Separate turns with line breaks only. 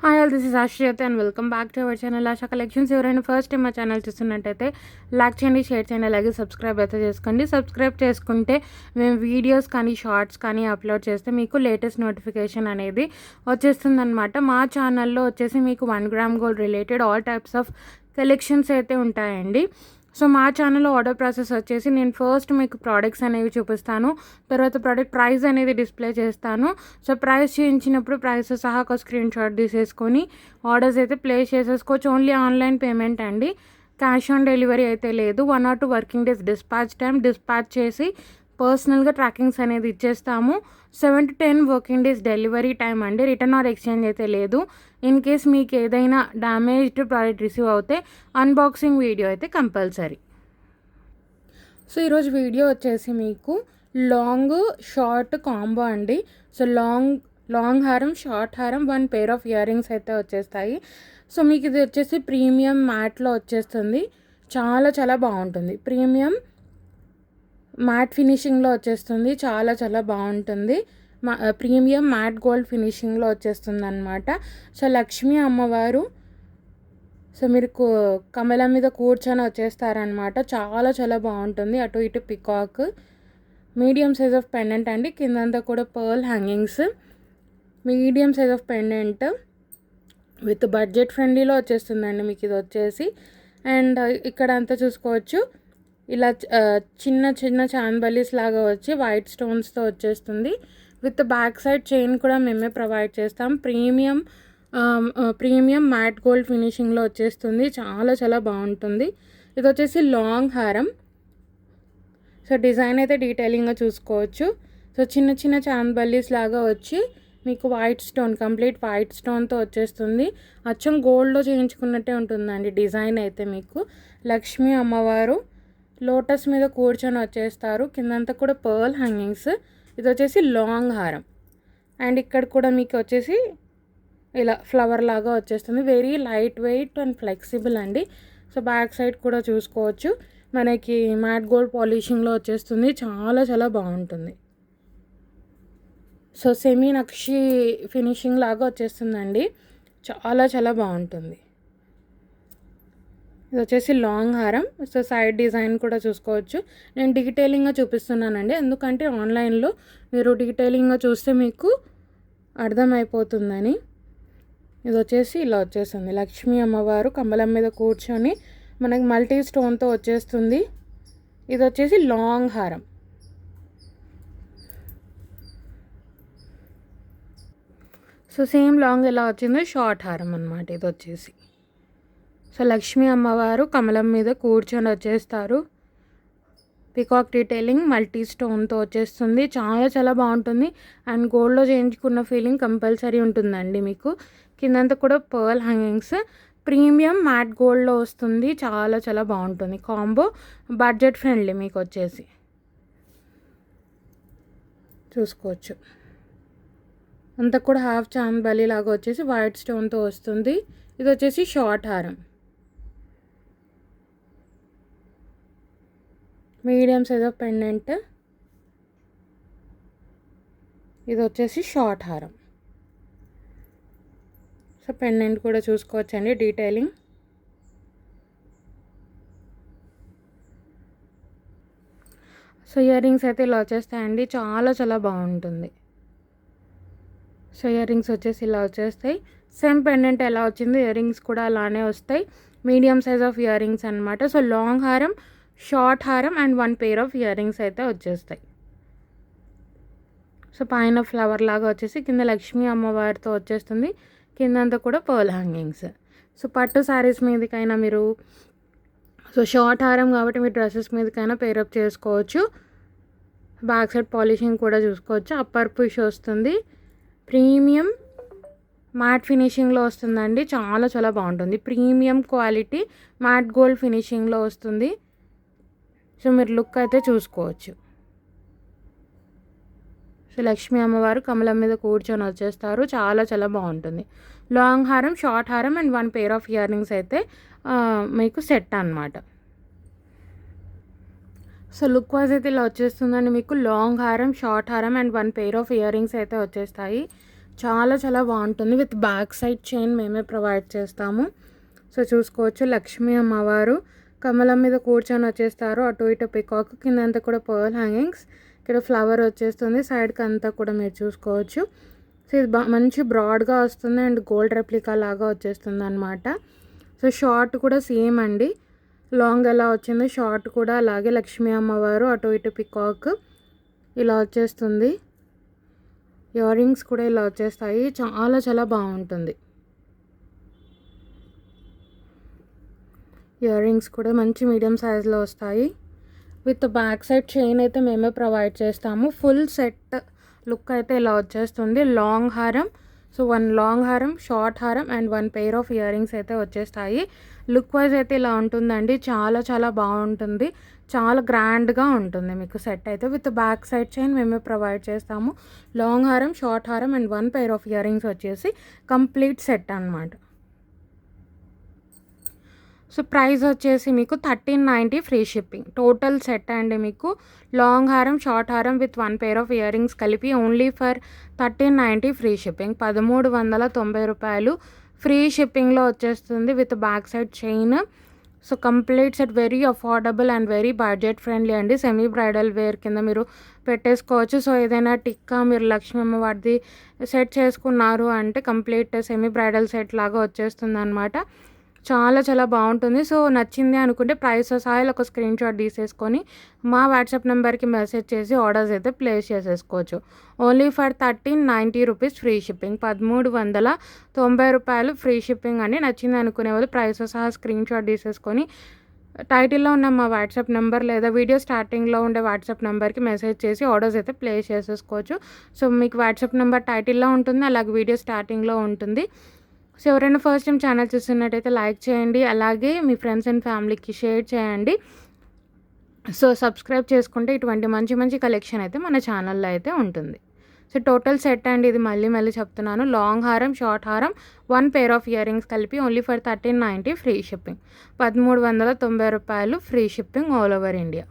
Hi all, this is ఆశ్రిత and welcome back to our channel ASHA collections. ఎవరైనా first time మా channel చూస్తున్నట్టయితే like చేయండి, షేర్ చేయండి, అలాగే సబ్స్క్రైబ్ అయితే చేసుకోండి. సబ్స్క్రైబ్ చేసుకుంటే మేము వీడియోస్ కానీ షార్ట్స్ కానీ అప్లోడ్ చేస్తే మీకు లేటెస్ట్ నోటిఫికేషన్ అనేది వచ్చేస్తుందన్నమాట. మా ఛానల్లో వచ్చేసి మీకు 1 gram gold related all types of collections అయితే ఉంటాయండి. సో మా ఛానల్లో ఆర్డర్ ప్రాసెస్ వచ్చేసి నేను ఫస్ట్ మీకు ప్రోడక్ట్స్ అనేవి చూపిస్తాను, తర్వాత ప్రోడక్ట్ ప్రైస్ అనేది డిస్ప్లే చేస్తాను. సో ప్రైస్ చేయించినప్పుడు ప్రైస్ సహా ఒక స్క్రీన్ షాట్ తీసేసుకొని ఆర్డర్స్ అయితే ప్లేస్ చేసేసుకోవచ్చు. ఓన్లీ ఆన్లైన్ పేమెంట్ అండి, క్యాష్ ఆన్ డెలివరీ అయితే లేదు. 1 or 2 వర్కింగ్ డేస్ డిస్పాచ్ చేసి పర్సనల్గా ట్రాకింగ్స్ అనేది ఇచ్చేస్తాము. 7 to 10 working days delivery time అండి. రిటర్న్ ఆర్ ఎక్స్చేంజ్ అయితే లేదు. ఇన్ కేస్ మీకు ఏదైనా డ్యామేజ్డ్ ప్రోడక్ట్ రిసీవ్ అవుతే అన్బాక్సింగ్ వీడియో అయితే కంపల్సరీ. సో ఈరోజు వీడియో వచ్చేసి మీకు లాంగ్ షార్ట్ కాంబో అండి. సో లాంగ్ హారం, షార్ట్ హారం, 1 pair ఆఫ్ ఇయర్ రింగ్స్ అయితే వచ్చేస్తాయి. సో మీకు ఇది వచ్చేసి ప్రీమియం మ్యాట్లో వచ్చేస్తుంది. చాలా బాగుంటుంది. ప్రీమియం మ్యాట్ ఫినిషింగ్లో వచ్చేస్తుంది. చాలా బాగుంటుంది. ప్రీమియం మ్యాట్ గోల్డ్ ఫినిషింగ్లో వచ్చేస్తుంది అనమాట. సో లక్ష్మీ అమ్మవారు, సో మీరు కమలం మీద కూర్చొని వచ్చేస్తారనమాట. చాలా బాగుంటుంది. అటు ఇటు peacock, medium size of pendant అండి. కిందంతా కూడా pearl hangings, medium size of pendant with budget ఫ్రెండ్లీలో వచ్చేస్తుందండి మీకు ఇది వచ్చేసి. అండ్ ఇక్కడ అంతా చూసుకోవచ్చు, ఇలా చిన్న చాన్బలీస్ లాగా వచ్చి వైట్ స్టోన్స్తో వచ్చేస్తుంది. విత్ బ్యాక్ సైడ్ చైన్ కూడా మేమే ప్రొవైడ్ చేస్తాం. ప్రీమియం మ్యాట్ గోల్డ్ ఫినిషింగ్లో వచ్చేస్తుంది. చాలా బాగుంటుంది. ఇది వచ్చేసి లాంగ్ హారం. సో డిజైన్ అయితే డీటెయిలింగ్గా చూసుకోవచ్చు. సో చిన్న చాన్బల్లీస్ లాగా వచ్చి మీకు వైట్ స్టోన్, కంప్లీట్ వైట్ స్టోన్తో వచ్చేస్తుంది. అచ్చం గోల్డ్లో చేయించుకున్నట్టే ఉంటుందండి డిజైన్ అయితే. మీకు లక్ష్మీ అమ్మవారు లోటస్ మీద కూర్చొని వచ్చేస్తారు. కిందంతా కూడా పర్ల్ హ్యాంగింగ్స్. ఇది వచ్చేసి లాంగ్ హారం. అండ్ ఇక్కడ కూడా మీకు వచ్చేసి ఇలా ఫ్లవర్ లాగా వచ్చేస్తుంది. Very light weight and flexible అండి. సో బ్యాక్ సైడ్ కూడా చూసుకోవచ్చు, మనకి మ్యాట్ గోల్డ్ పాలిషింగ్లో వచ్చేస్తుంది. చాలా బాగుంటుంది. సో సెమీ నక్షి ఫినిషింగ్ లాగా వచ్చేస్తుందండి. చాలా బాగుంటుంది. ఇది వచ్చేసి లాంగ్ హారం. సో సైడ్ డిజైన్ కూడా చూసుకోవచ్చు. నేను డీటెయిలింగ్గా చూపిస్తున్నానండి, ఎందుకంటే ఆన్లైన్లో మీరు డీటెయిలింగ్గా చూస్తే మీకు అర్థమైపోతుందని. ఇది వచ్చేసి ఇలా వచ్చేస్తుంది. లక్ష్మీ అమ్మవారు కమలం మీద కూర్చొని మనకి మల్టీ స్టోన్తో వచ్చేస్తుంది. ఇది వచ్చేసి లాంగ్ హారం. సో సేమ్ లాంగ్ ఎలా వచ్చిందో షార్ట్ హారం అన్నమాట ఇది వచ్చేసి. సో లక్ష్మీ అమ్మవారు కమలం మీద కూర్చొని వచ్చేస్తారు. పికాక్ డీటెయిలింగ్ మల్టీ స్టోన్తో వచ్చేస్తుంది. చాలా బాగుంటుంది. అండ్ గోల్డ్లో చేయించుకున్న ఫీలింగ్ కంపల్సరీ ఉంటుందండి మీకు. కిందంతా కూడా పర్ల్ హ్యాంగింగ్స్, ప్రీమియం మ్యాట్ గోల్డ్లో వస్తుంది. చాలా బాగుంటుంది. కాంబో బడ్జెట్ ఫ్రెండ్లీ మీకు వచ్చేసి చూసుకోవచ్చు. అంతా కూడా హాఫ్ చాంబలి లాగా వచ్చేసి వైట్ స్టోన్తో వస్తుంది. ఇది వచ్చేసి షార్ట్ హారం, మీడియం సైజ్ ఆఫ్ పెండెంట్. ఇది వచ్చేసి షార్ట్ హారం. సో పెండెంట్ కూడా చూసుకోవచ్చండి డీటెయిలింగ్. సో ఇయర్ రింగ్స్ అయితే ఇలా వచ్చేస్తాయండి. చాలా బాగుంటుంది. సో ఇయర్ రింగ్స్ వచ్చేసి ఇలా వచ్చేస్తాయి. సేమ్ పెండెంట్ ఎలా వచ్చిందో ఇయర్ రింగ్స్ కూడా అలానే వస్తాయి. Medium size of ear rings అనమాట. సో లాంగ్ హారం, షార్ట్ హారం and 1 pair of ear rings అయితే వచ్చేస్తాయి. సో పైన ఫ్లవర్ లాగా వచ్చేసి కింద లక్ష్మీ అమ్మవారితో వచ్చేస్తుంది. కిందంతా కూడా పర్ల్ హ్యాంగింగ్స్. సో పట్టు శారీస్ మీదకైనా మీరు, సో షార్ట్ హారం కాబట్టి మీరు డ్రెస్సెస్ మీదకైనా పేరప్ చేసుకోవచ్చు. బ్యాక్ సైడ్ పాలిషింగ్ కూడా చూసుకోవచ్చు. అప్పర్ పుష్ వస్తుంది. ప్రీమియం మ్యాట్ ఫినిషింగ్లో వస్తుందండి. చాలా బాగుంటుంది. ప్రీమియం క్వాలిటీ మ్యాట్ గోల్డ్ ఫినిషింగ్లో వస్తుంది. సో మీరు లుక్ అయితే చూసుకోవచ్చు. సో లక్ష్మీ అమ్మవారు కమలం మీద కూర్చొని వచ్చేస్తారు. చాలా బాగుంటుంది. లాంగ్ హారం, షార్ట్ హారం and 1 pair of ear rings అయితే మీకు సెట్ అన్నమాట. సో లుక్ వైజ్ అయితే ఇలా వచ్చేస్తుందండి మీకు. లాంగ్ హారం, షార్ట్ హారం and 1 pair of ear rings అయితే వచ్చేస్తాయి. చాలా చాలా బాగుంటుంది. విత్ బ్యాక్ సైడ్ చైన్ మేమే ప్రొవైడ్ చేస్తాము. సో చూసుకోవచ్చు, లక్ష్మీ అమ్మవారు కమలం మీద కూర్చొని వచ్చేస్తారు. అటు ఇటు పికాక్, కిందంతా కూడా పర్ల్ హ్యాంగింగ్స్, ఇక్కడ ఫ్లవర్ వచ్చేస్తుంది. సైడ్కి అంతా కూడా మీరు చూసుకోవచ్చు. సో ఇది మంచి బ్రాడ్గా వస్తుంది అండ్ గోల్డ్ రెప్లికా లాగా వచ్చేస్తుంది అనమాట. సో షార్ట్ కూడా సేమ్ అండి, లాంగ్ ఎలా వచ్చిందో షార్ట్ కూడా అలాగే లక్ష్మీ అమ్మవారు అటు ఇటు పికాక్ ఇలా వచ్చేస్తుంది. ఇయర్ రింగ్స్ కూడా ఇలా వచ్చేస్తాయి. చాలా చాలా బాగుంటుంది. ఇయర్ రింగ్స్ కూడా మంచి మీడియం సైజులో వస్తాయి. విత్ బ్యాక్ సైడ్ చైన్ అయితే మేమే ప్రొవైడ్ చేస్తాము. ఫుల్ సెట్ లుక్ అయితే ఇలా వచ్చేస్తుంది. లాంగ్ హారం, సో 1 లాంగ్ హారం, షార్ట్ హారం and 1 pair of ear rings అయితే వచ్చేస్తాయి. లుక్ వైజ్ అయితే ఇలా ఉంటుందండి. చాలా చాలా బాగుంటుంది, చాలా గ్రాండ్గా ఉంటుంది మీకు సెట్ అయితే. విత్ బ్యాక్ సైడ్ చైన్ మేమే ప్రొవైడ్ చేస్తాము. లాంగ్ హారం, షార్ట్ హారం and 1 pair of ear rings వచ్చేసి కంప్లీట్ సెట్ అనమాట. సో ప్రైస్ వచ్చేసి మీకు 1390 ఫ్రీ షిప్పింగ్. టోటల్ సెట్ అండి మీకు లాంగ్ హారం, షార్ట్ హారం with 1 pair of ear rings కలిపి ఓన్లీ ఫర్ 1390 ఫ్రీ షిప్పింగ్. 1390 రూపాయలు ఫ్రీ షిప్పింగ్లో వచ్చేస్తుంది with back side chain. So complete set very affordable and very budget friendly అండి. సెమీ బ్రైడల్ వేర్ కింద మీరు పెట్టేసుకోవచ్చు. సో ఏదైనా టిక్కా మీరు లక్ష్మీ అమ్మవారిది సెట్ చేసుకున్నారు అంటే కంప్లీట్ సెమీ బ్రైడల్ సెట్ లాగా వచ్చేస్తుంది అనమాట. చాలా చాలా బాగుంటుంది. సో నచ్చింది అనుకుంటే ప్రైస్ సహా ఒక స్క్రీన్ షాట్ తీసేసుకొని మా వాట్సాప్ నెంబర్కి మెసేజ్ చేసి ఆర్డర్స్ అయితే ప్లేస్ చేసేసుకోవచ్చు. Only for 1390 rupees free shipping. 1390 రూపాయలు ఫ్రీ షిప్పింగ్ అండి. నచ్చింది అనుకునే వాళ్ళు ప్రైస్ సహా స్క్రీన్ షాట్ తీసేసుకొని టైటిల్లో ఉన్న మా వాట్సాప్ నెంబర్ లేదా వీడియో స్టార్టింగ్లో ఉండే వాట్సాప్ నెంబర్కి మెసేజ్ చేసి ఆర్డర్స్ అయితే ప్లేస్ చేసేసుకోవచ్చు. సో మీకు వాట్సాప్ నెంబర్ టైటిల్లో ఉంటుంది, అలాగే వీడియో స్టార్టింగ్లో ఉంటుంది. సో ఎవరైనా ఫస్ట్ టైం ఛానల్ చూస్తున్నట్టయితే లైక్ చేయండి, అలాగే మీ ఫ్రెండ్స్ అండ్ ఫ్యామిలీకి షేర్ చేయండి. సో సబ్స్క్రైబ్ చేసుకుంటే ఇటువంటి మంచి మంచి కలెక్షన్ అయితే మన ఛానల్లో అయితే ఉంటుంది. సో టోటల్ సెట్ అండి ఇది, మళ్ళీ చెప్తున్నాను. లాంగ్ హారం, షార్ట్ హారం, 1 పెయిర్ ఆఫ్ ఇయర్ రింగ్స్ కలిపి ఓన్లీ ఫర్ 1390 ఫ్రీ షిప్పింగ్. 1390 రూపాయలు free shipping all over India.